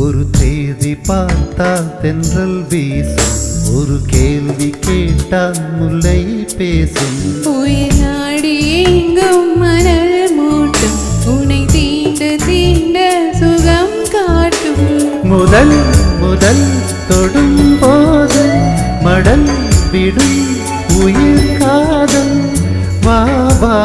ஒரு தேதி பார்த்தால் தென்றல் வீசும், ஒரு கேள்வி கேட்டால் முல்லை பேசும். உயிர் நாடி எங்கும் மணல் மூட்டும், உன்னை தீண்ட தீண்ட சுகம் காட்டும். முதல் முதல் தொடும் போது மடல் விடும் உயிர் காதல். வா வா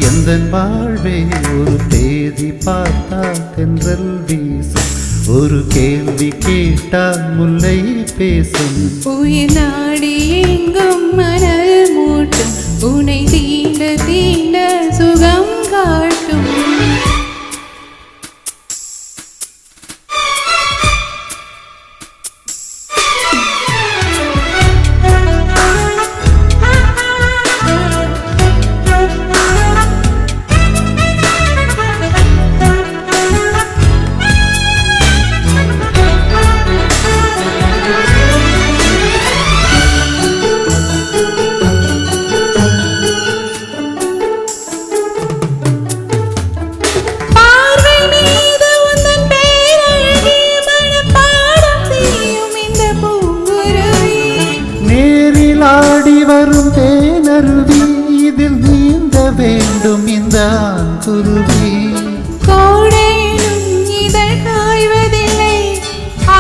எந்தன் வாழ்வே, ஒரு தேதி பார்த்தால் தென்றல் வீசும், ஒரு கேள்வி கேட்டால் முல்லை பேசும். உயிர் நாடி எங்கும் மணல் மூட்டும், உன்னை தீண்ட தீண்ட சுகம் காட்டும். ஆடி வரும் தேனருவி, இதில் நீந்த வேண்டும் இந்த ஆண்குருவி. கோடையிலும் இதழ் காய்வதில்லை,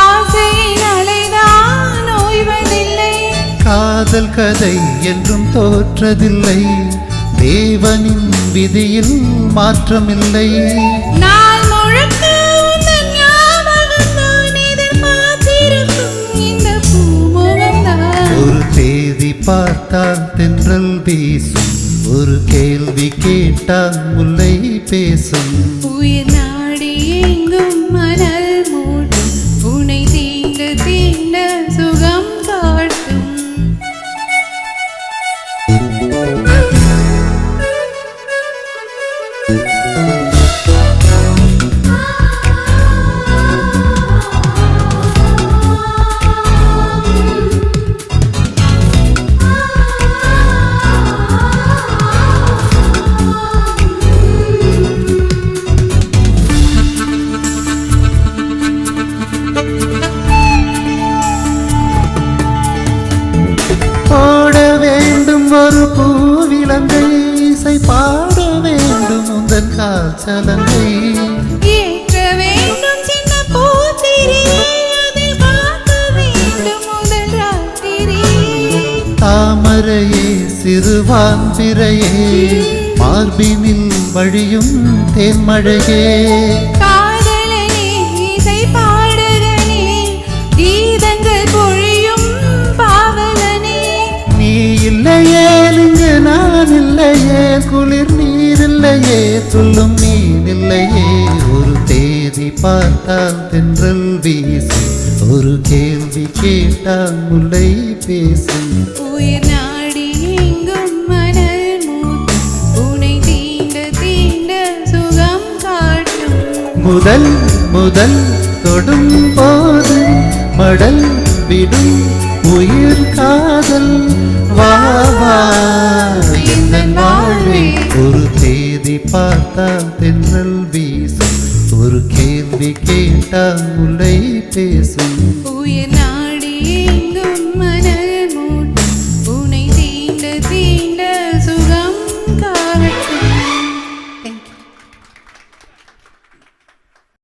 ஆசையின் அலைதான் ஓய்வதில்லை. காதல் கதை என்றும் தோற்றதில்லை, தேவனின் விதியில் மாற்றமில்லை. நாள் முழுக்க உந்தன் ஞாபகம்தான் எதிர்பார்த்திருக்கும் இந்த பூமுகம்தான். ஒரு தேதி பார்த்தால் தென்றல் வீசும், ஒரு கேள்வி கேட்டால் முல்லை பேசும். உயிர் நாடி எங்கும் மணல் மூட்டும், உன்னை தீண்ட தீண்ட சுகம் காட்டும். ஒரு பூவிலங்கை இசை பாட வேண்டும் உந்தன் கால்சலங்கை. ஏற்ற வேண்டும் சின்ன பூத்திரியை, அதில் காக்க வேண்டும் முதல் ராத்திரி. தாமரையே சிறுவான் பிறையே, மார்பினில் வழியும் தேன்மழையே. காதலனே இசை பாடகனே, கீதங்கள் பொழியும் பாவலனே. நீ இல்லையே இங்கு நான் இல்லையே, குளிர் நீர் இல்லையே, துள்ளும் மீன் இல்லையே. ஒரு தேதி பார்த்தால் தென்றல் வீசும், ஒரு கேள்வி கேட்டால் முல்லை பேசும். உயிர் நாடி எங்கும் மணல் மூட்டும், உன்னை தீண்ட தீண்ட சுகம் காட்டும். முதல் முதல் தொடும் போது மடல் விடும் உயிர் காதல். வா வா எந்தன் வாழ்வே, ஒரு தேதி பார்த்தால் தென்றல் வீசும், ஒரு கேள்வி கேட்டால் முல்லை பேசும். உயிர் நாடி